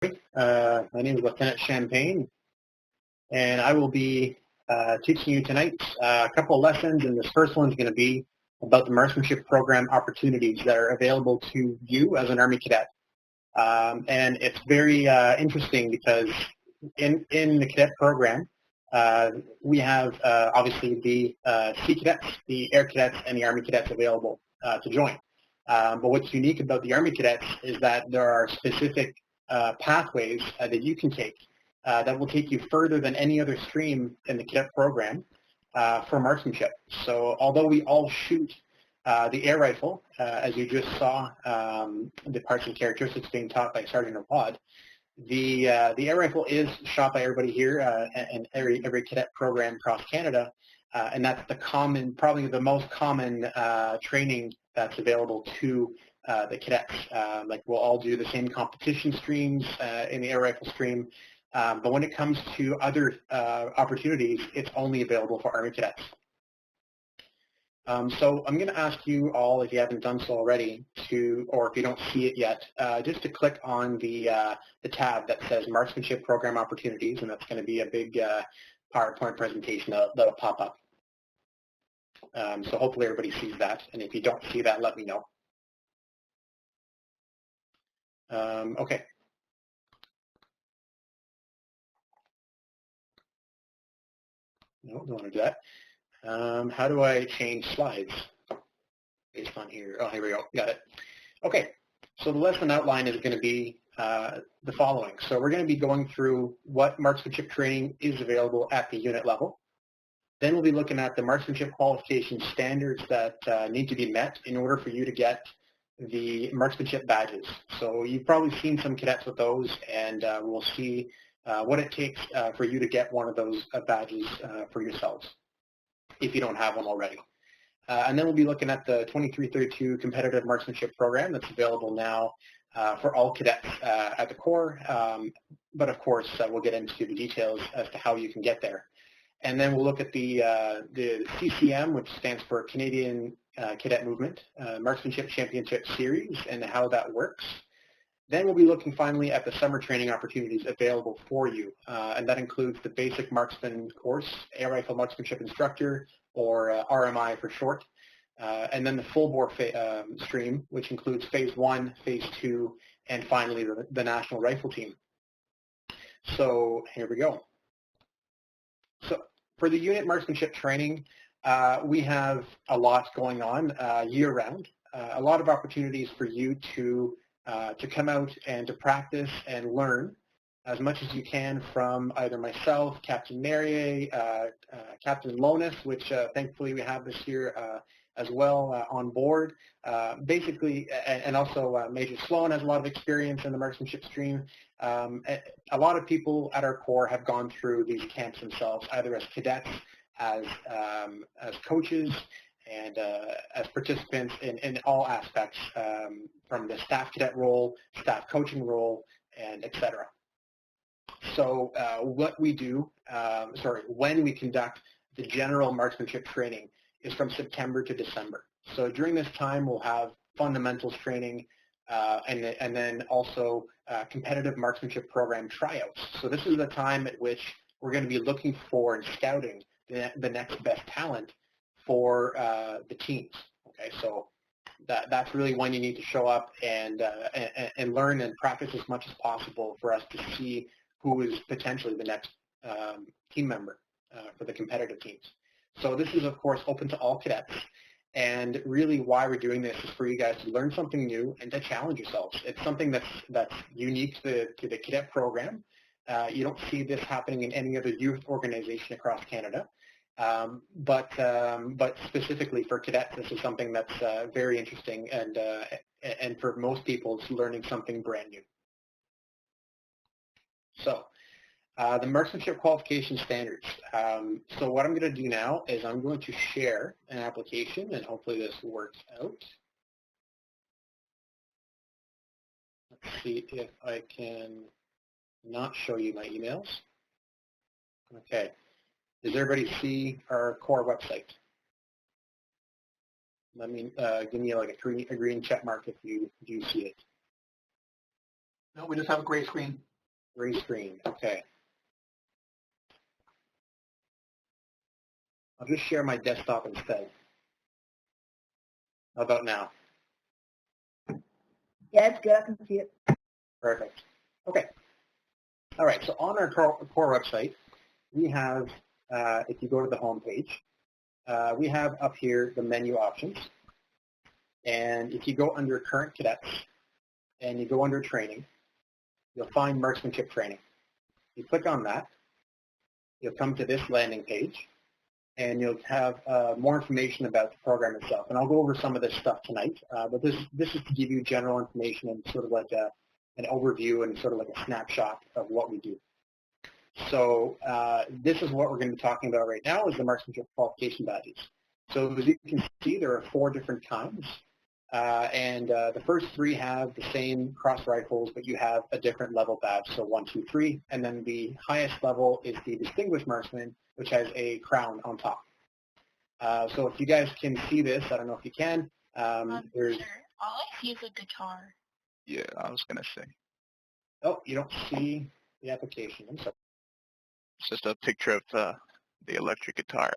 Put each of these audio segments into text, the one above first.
My name is Lieutenant Champagne, and I will be teaching you tonight a couple of lessons, and this first one is going to be about the Marksmanship Program opportunities that are available to you as an Army cadet. And it's very interesting because in the cadet program, we have obviously the Sea Cadets, the Air Cadets, and the Army Cadets available to join. But what's unique about the Army Cadets is that there are specific pathways that you can take that will take you further than any other stream in the cadet program for marksmanship. So although we all shoot the air rifle, as you just saw the parts and characteristics being taught by Sergeant Awad, the air rifle is shot by everybody here and every cadet program across Canada, and that's the common, probably the most common training that's available to the cadets. Like we'll all do the same competition streams in the air rifle stream, but when it comes to other opportunities, it's only available for Army cadets. So I'm going to ask you all, if you haven't done so already, or if you don't see it yet, just to click on the tab that says Marksmanship Program Opportunities, and that's going to be a big PowerPoint presentation that'll pop up. So hopefully everybody sees that, and if you don't see that, let me know. Okay. No, don't want to do that. How do I change slides based on here? Oh, here we go. Got it. Okay. So the lesson outline is going to be the following. So we're going to be going through what marksmanship training is available at the unit level. Then we'll be looking at the marksmanship qualification standards that need to be met in order for you to get the marksmanship badges. So you've probably seen some cadets with those, and we'll see what it takes for you to get one of those badges for yourselves, if you don't have one already. And then we'll be looking at the 2332 competitive marksmanship program that's available now for all cadets at the Corps. But of course, we'll get into the details as to how you can get there. And then we'll look at the CCM, which stands for Canadian Cadet Movement, Marksmanship Championship Series, and how that works. Then we'll be looking finally at the summer training opportunities available for you, and that includes the basic marksman course, air rifle marksmanship instructor, or RMI for short, and then the full bore stream, which includes phase 1, phase 2, and finally the national rifle team. So here we go. So for the unit marksmanship training, we have a lot going on year-round, a lot of opportunities for you to come out and to practice and learn as much as you can from either myself, Captain Merrier, Captain Lonis, which thankfully we have this year as well on board. Basically, and also Major Sloan has a lot of experience in the marksmanship stream. A lot of people at our Corps have gone through these camps themselves, either as cadets, as coaches, and as participants in all aspects, from the staff cadet role, staff coaching role, and etc. So what we do, when we conduct the general marksmanship training is from September to December. So during this time, we'll have fundamentals training and then also competitive marksmanship program tryouts. So this is the time at which we're going to be looking for and scouting the next best talent for the teams. Okay, so that's really when you need to show up and learn and practice as much as possible for us to see who is potentially the next team member for the competitive teams. So this is, of course, open to all cadets. And really why we're doing this is for you guys to learn something new and to challenge yourselves. It's something that's unique to the cadet program. You don't see this happening in any other youth organization across Canada. But specifically for cadets, this is something that's very interesting, and for most people, it's learning something brand new. So the marksmanship qualification standards. So what I'm going to do now is I'm going to share an application, and hopefully this works out. Let's see if I can not show you my emails. Okay. Does everybody see our Corps website? Let me give me like a green check mark if you do see it. No, we just have a gray screen. Gray screen. Okay. I'll just share my desktop instead. How about now? Yeah, it's good. I can see it. Perfect. Okay. All right. So on our core website, we have, if you go to the home page, we have up here the menu options. And if you go under Current Cadets and you go under Training, you'll find Marksmanship Training. You click on that, you'll come to this landing page, and you'll have more information about the program itself. And I'll go over some of this stuff tonight, but this is to give you general information and sort of like an overview and sort of like a snapshot of what we do. So this is what we're going to be talking about right now is the Marksmanship Qualification Badges. So as you can see, there are 4 different kinds. And the first 3 have the same cross rifles, but you have a different level badge, so 1, 2, 3. And then the highest level is the Distinguished Marksman, which has a crown on top. So if you guys can see this, I don't know if you can. There's. Sure. All I see is a guitar. Yeah, I was gonna say. Oh, you don't see the application. I'm sorry. It's just a picture of the electric guitar.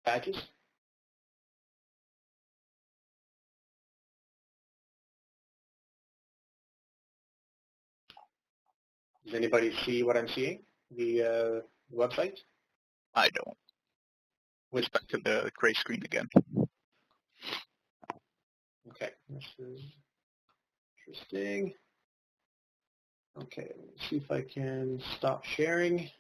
Badges. Does anybody see what I'm seeing? The website? I don't. Switch back to the gray screen again. Okay, this is interesting. Okay, let's see if I can stop sharing.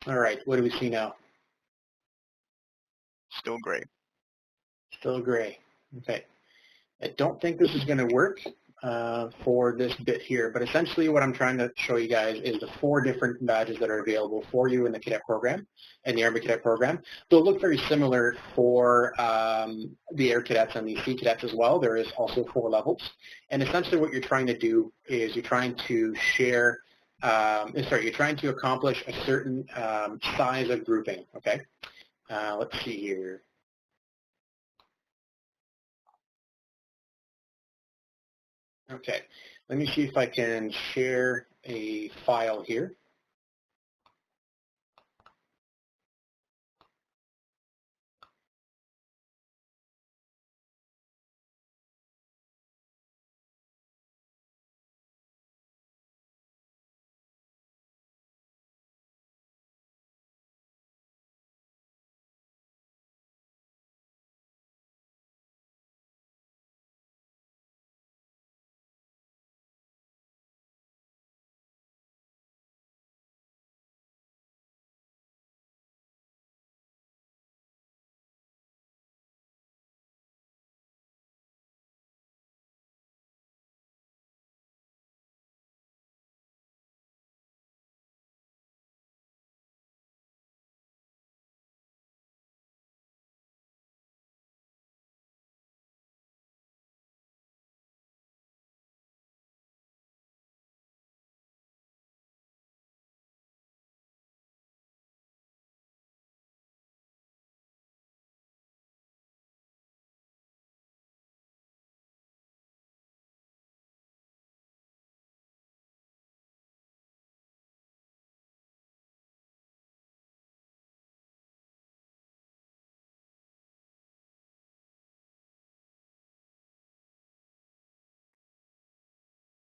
All right, what do we see now? Still gray. Still gray. Okay. I don't think this is going to work for this bit here, but essentially what I'm trying to show you guys is the 4 different badges that are available for you in the cadet program and the Army Cadet program. They'll look very similar for the Air Cadets and the Sea Cadets as well. There is also 4 levels. And essentially what you're trying to do is you're trying to share, you're trying to accomplish a certain size of grouping, okay? Let's see here. Okay, let me see if I can share a file here.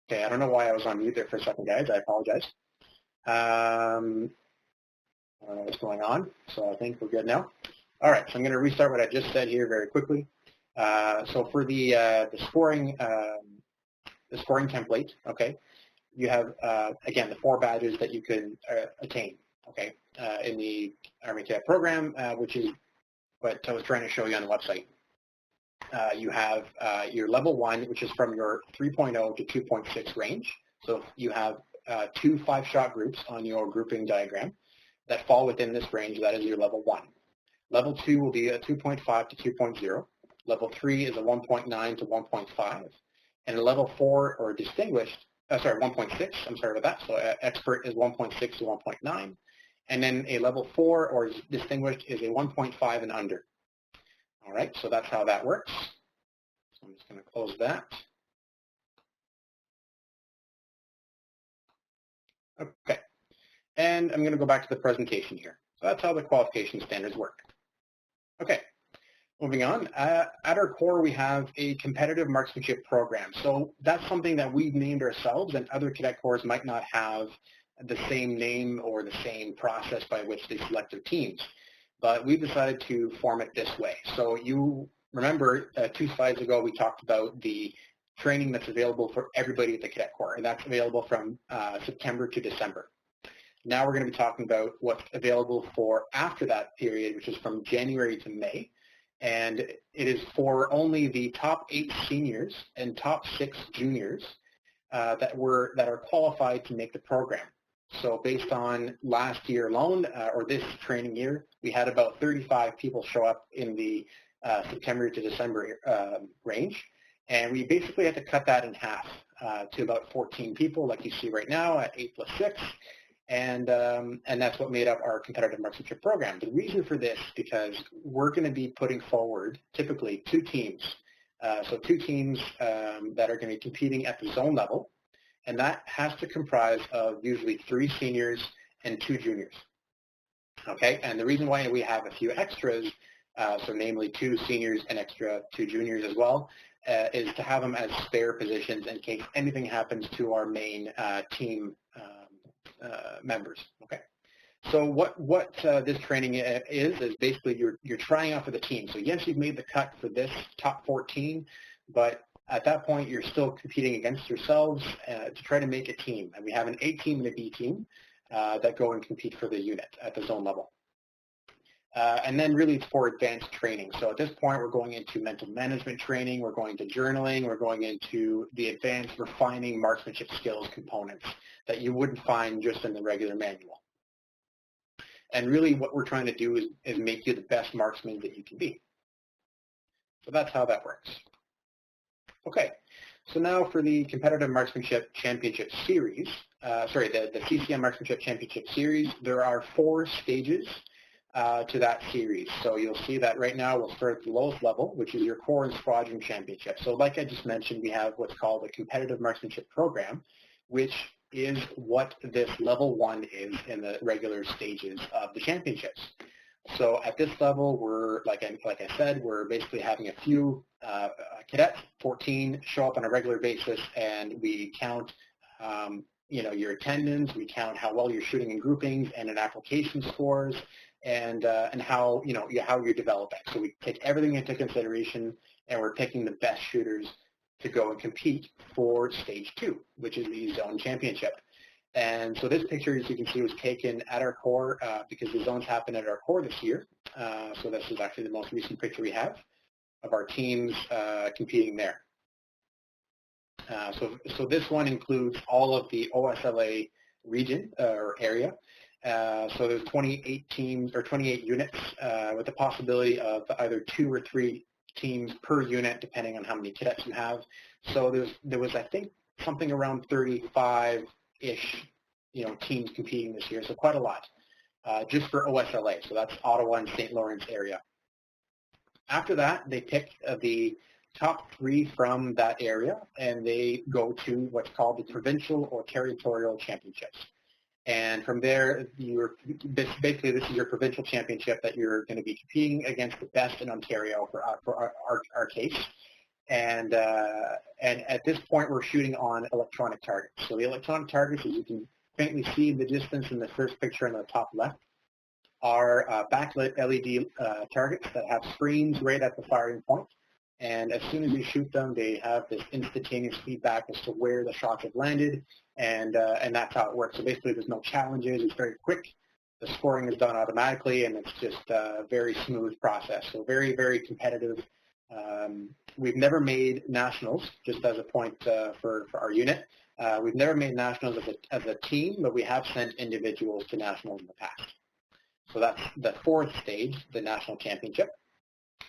Okay, I don't know why I was on mute there for a second, guys. I apologize. I don't know what's going on, so I think we're good now. All right, so I'm going to restart what I just said here very quickly. So for the scoring template, okay, you have again the 4 badges that you can attain, okay, in the Army Cadet program, which is what I was trying to show you on the website. You have your level 1, which is from your 3.0 to 2.6 range. So you have 2 5-shot groups on your grouping diagram that fall within this range. That is your level 1. Level 2 will be a 2.5 to 2.0. Level 3 is a 1.9 to 1.5. And a level 4 or distinguished, 1.6, I'm sorry about that. So expert is 1.6 to 1.9. And then a level 4 or distinguished is a 1.5 and under. All right, so that's how that works. So I'm just going to close that. Okay, and I'm going to go back to the presentation here. So that's how the qualification standards work. Okay, moving on. At our core, we have a competitive marksmanship program. So that's something that we've named ourselves, and other cadet corps might not have the same name or the same process by which they select their teams. But we've decided to form it this way. So you remember 2 slides ago we talked about the training that's available for everybody at the Cadet Corps, and that's available from September to December. Now we're going to be talking about what's available for after that period, which is from January to May. And it is for only the top 8 seniors and top 6 juniors that are qualified to make the program. So based on last year alone, or this training year, we had about 35 people show up in the September to December range. And we basically had to cut that in half to about 14 people, like you see right now at 8 plus 6. And that's what made up our competitive marksmanship program. The reason for this is because we're going to be putting forward typically 2 teams. So 2 teams that are going to be competing at the zone level. And that has to comprise of usually 3 seniors and 2 juniors. Okay, and the reason why we have a few extras, so namely 2 seniors and extra 2 juniors as well, is to have them as spare positions in case anything happens to our main team members. Okay, so what this training is basically you're trying out for the team. So yes, you've made the cut for this top 14, but at that point, you're still competing against yourselves to try to make a team. And we have an A team and a B team that go and compete for the unit at the zone level. And then really it's for advanced training. So at this point, we're going into mental management training, we're going to journaling, we're going into the advanced refining marksmanship skills components that you wouldn't find just in the regular manual. And really what we're trying to do is make you the best marksman that you can be. So that's how that works. Okay, so now for the Competitive Marksmanship Championship Series, the CCM Marksmanship Championship Series, there are 4 stages to that series. So you'll see that right now we'll start at the lowest level, which is your Corps and Squadron Championship. So like I just mentioned, we have what's called a Competitive Marksmanship Program, which is what this level 1 is in the regular stages of the championships. So at this level, we're, like I said, we're basically having a few cadets, 14, show up on a regular basis, and we count, your attendance, we count how well you're shooting in groupings and in application scores, and how you're developing. So we take everything into consideration, and we're picking the best shooters to go and compete for stage 2, which is the zone championship. And so this picture, as you can see, was taken at our Corps because the zones happened at our Corps this year. So this is actually the most recent picture we have of our teams competing there. So this one includes all of the OSLA region or area. So there's 28 teams or 28 units with the possibility of either 2 or 3 teams per unit, depending on how many cadets you have. So there was I think something around 35-ish, teams competing this year. So quite a lot, just for OSLA. So that's Ottawa and St. Lawrence area. After that, they pick the top 3 from that area, and they go to what's called the provincial or territorial championships. And from there, basically this is your provincial championship that you're going to be competing against the best in Ontario for our case. And at this point, we're shooting on electronic targets. So the electronic targets, as you can faintly see in the distance in the first picture on the top left are backlit LED targets that have screens right at the firing point. And as soon as you shoot them, they have this instantaneous feedback as to where the shots have landed, and that's how it works. So basically, there's no challenges. It's very quick. The scoring is done automatically, and it's just a very smooth process. So very, very competitive. We've never made nationals, just as a point for our unit. We've never made nationals as a team, but we have sent individuals to nationals in the past. So that's the fourth stage, the national championship.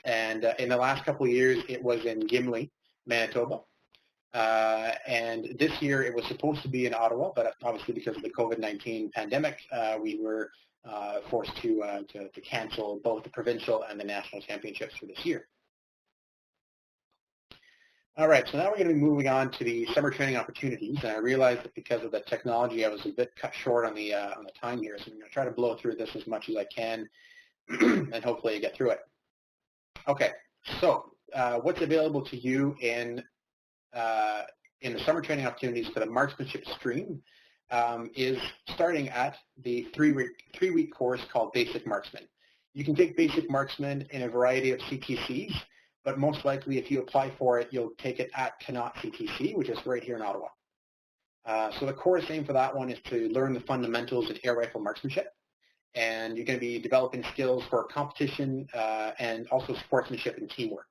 And in the last couple of years, it was in Gimli, Manitoba. And this year, it was supposed to be in Ottawa, but obviously because of the COVID-19 pandemic, we were forced to cancel both the provincial and the national championships for this year. All right, so now we're going to be moving on to the summer training opportunities. And I realized that because of the technology, I was a bit cut short on the time here. So I'm going to try to blow through this as much as I can and hopefully get through it. Okay, so what's available to you in the summer training opportunities for the marksmanship stream is starting at the three-week course called Basic Marksman. You can take Basic Marksman in a variety of CTCs, but most likely if you apply for it, you'll take it at Connaught CTC, which is right here in Ottawa. So the course aim for that one is to learn the fundamentals of air rifle marksmanship. And you're going to be developing skills for competition and also sportsmanship and teamwork.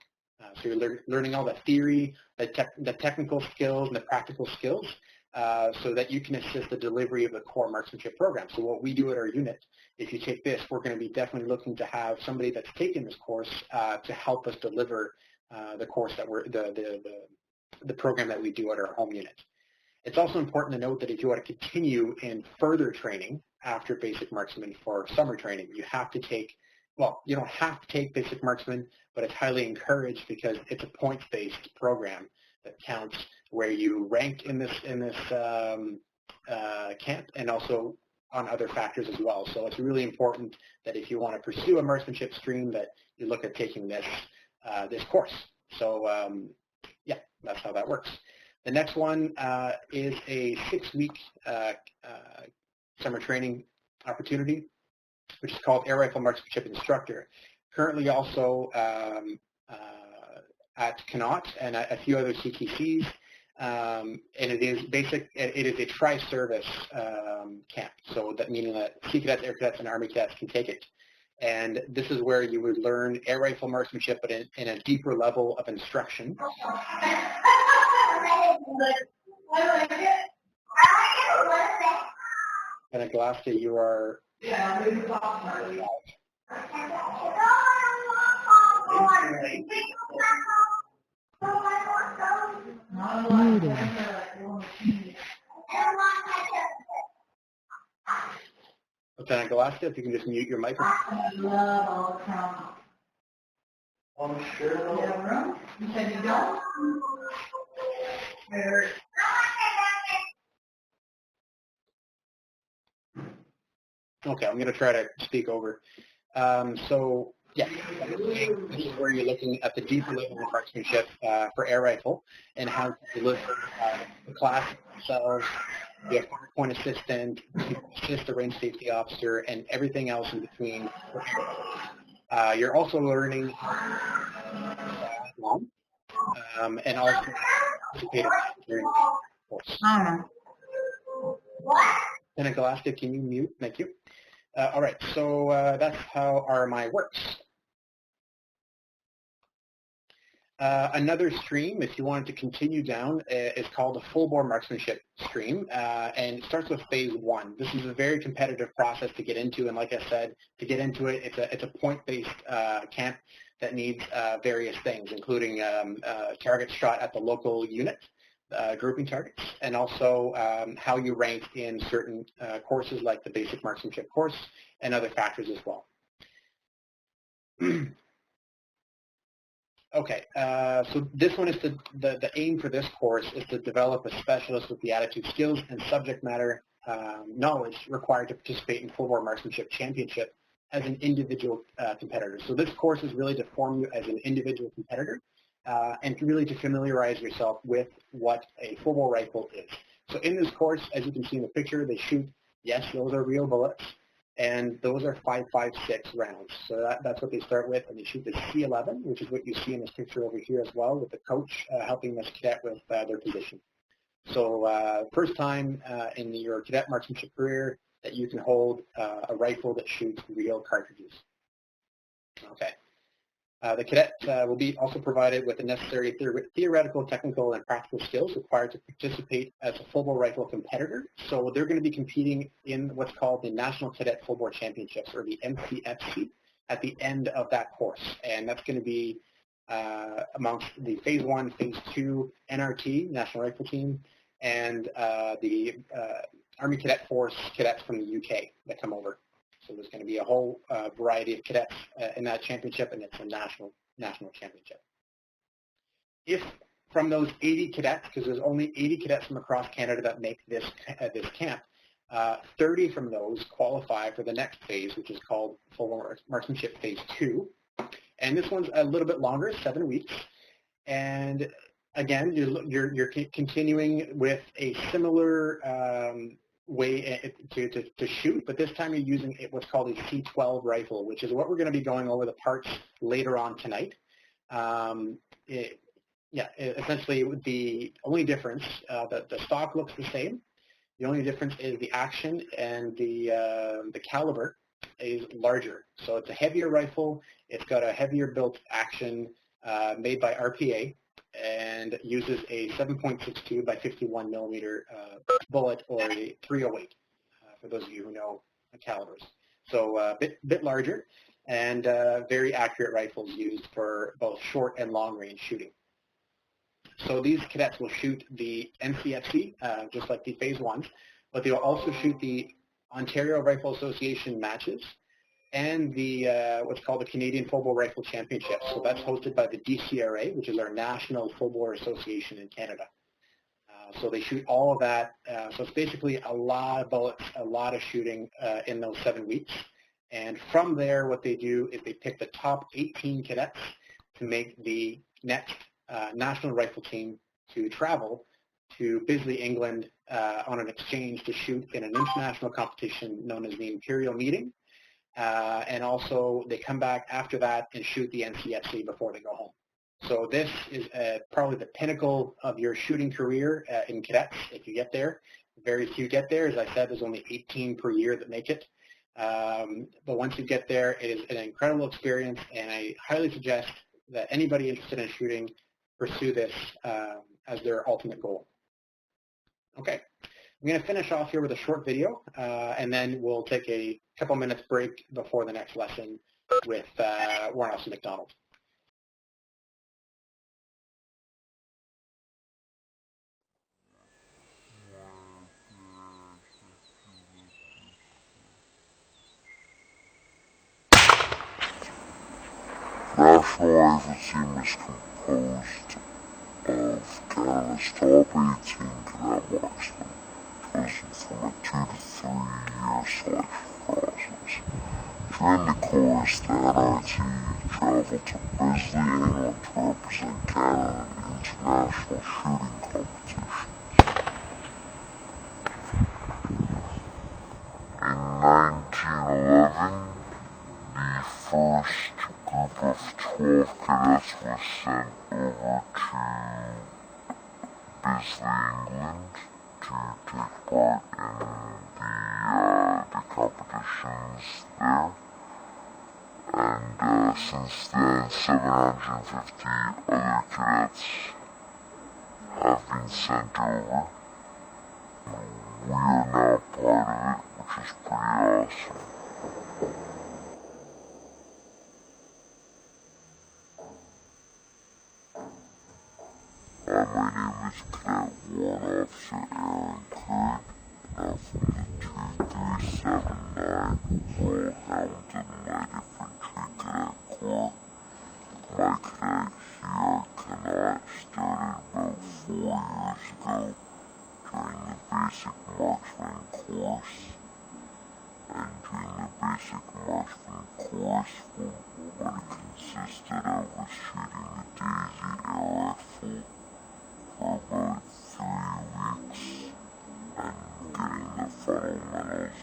So you're learning all the theory, the technical skills, and the practical skills so that you can assist the delivery of the core marksmanship program. So what we do at our unit, if you take this, we're going to be definitely looking to have somebody that's taken this course to help us deliver the course that the program that we do at our home unit. It's also important to note that if you want to continue in further training after Basic Marksman for summer training, you have to take, well, you don't have to take Basic Marksman, but it's highly encouraged because it's a points-based program that counts where you rank in this camp and also on other factors as well. So it's really important that if you want to pursue a marksmanship stream that you look at taking this course. So yeah, that's how that works. The next one is a 6-week summer training opportunity, which is called Air Rifle Marksmanship Instructor. Currently also at Connaught and a few other CTCs, and it is a tri-service camp. So that meaning that Sea Cadets, Air Cadets, and Army Cadets can take it. And this is where you would learn air rifle marksmanship, but in a deeper level of instruction. And Glasgow, you are. Lieutenant Glasgow, if you can just mute your microphone. I'm sure. You said you don't? Okay, I'm going to try to speak over. So, yeah, this is where you're looking at the deeper level of marksmanship for air rifle and how to deliver the class themselves, the point assistant, assist the range safety officer, and everything else in between. You're also learning and also participating during the course. Lieutenant Glasgow, can you mute? Thank you. All right, so that's how RMI works. Another stream, if you wanted to continue down, is called a full-bore marksmanship stream, and it starts with phase 1. This is a very competitive process to get into, and like I said, to get into it, it's a point-based camp that needs various things, including targets shot at the local unit, grouping targets, and also how you rank in certain courses like the basic marksmanship course and other factors as well. Okay, so this one is the aim for this course is to develop a specialist with the attitude, skills, and subject matter knowledge required to participate in full-bore marksmanship championship as an individual competitor. So this course is really to form you as an individual competitor and really to familiarize yourself with what a full-bore rifle is. So in this course, as you can see in the picture, they shoot Yes, those are real bullets, and those are 5.56 rounds. So that's what they start with, and they shoot the C11, which is what you see in this picture over here as well, with the coach helping this cadet with their position. So first time in your cadet marksmanship career that you can hold a rifle that shoots real cartridges. Okay. The cadet will be also provided with the necessary theoretical, technical, and practical skills required to participate as a full-bore rifle competitor. So they're going to be competing in what's called the National Cadet Full-Bore Championships, or the NCFC, at the end of that course. And that's going to be amongst the Phase 1, Phase 2 NRT, National Rifle Team, and the Army Cadet Force cadets from the UK that come over. So there's going to be a whole variety of cadets in that championship, and it's a national championship. If from those 80 cadets, because there's only 80 cadets from across Canada that make this camp, 30 from those qualify for the next phase, which is called Full Marksmanship Phase 2. And this one's a little bit longer, 7 weeks. And again, you're continuing with a similar way to shoot, but this time you're using what's called a C12 rifle, which is what we're going to be going over the parts later on tonight. Essentially the only difference, the stock looks the same. The only difference is the action, and the caliber is larger. So it's a heavier rifle. It's got a heavier built action made by RPA, and uses a 7.62 by 51 millimeter bullet, or a 308, for those of you who know the calibers. So a bit larger, and very accurate rifles used for both short and long range shooting. So these cadets will shoot the NCFC, just like the Phase 1s, but they will also shoot the Ontario Rifle Association matches, and the what's called the Canadian Full-Bore Rifle Championships. So that's hosted by the DCRA, which is our National Full-Bore Association in Canada. So they shoot all of that. So it's basically a lot of bullets, a lot of shooting in those 7 weeks. And from there, what they do is they pick the top 18 cadets to make the next national rifle team to travel to Bisley, England, on an exchange to shoot in an international competition known as the Imperial Meeting. And also they come back after that and shoot the NCFC before they go home. So this is probably the pinnacle of your shooting career in cadets if you get there. Very few get there. As I said, there's only 18 per year that make it. But once you get there, it is an incredible experience, and I highly suggest that anybody interested in shooting pursue this as their ultimate goal. Okay. I'm going to finish off here with a short video, and then we'll take a couple minutes break before the next lesson with Warren Elson McDonald. National Rifle Team is composed of Canada's top 18 cadet marksmen, chosen from a 2 to 3 year selection process. During the course, the NRT traveled to Bisley, England to represent Canada in international shooting competitions. In 1911, the first group of 12 cadets was sent over to Bisley, England to take part in the competitions there. And since then, 750 other cadets have been sent over. We are now part of it, which is pretty awesome. My name is Cadet 1 Officer Aaron Craig, and I'm from the 2379 Royal Hamilton Light Infantry Cadet Corps. My cadet here, Cadet, started about 4 years ago during the basic marksman course. And during the basic marksman course, what it consisted of was shooting the Daisy air rifle for about 3 weeks and getting the fundamentals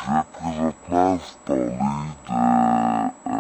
J'ai présentement installé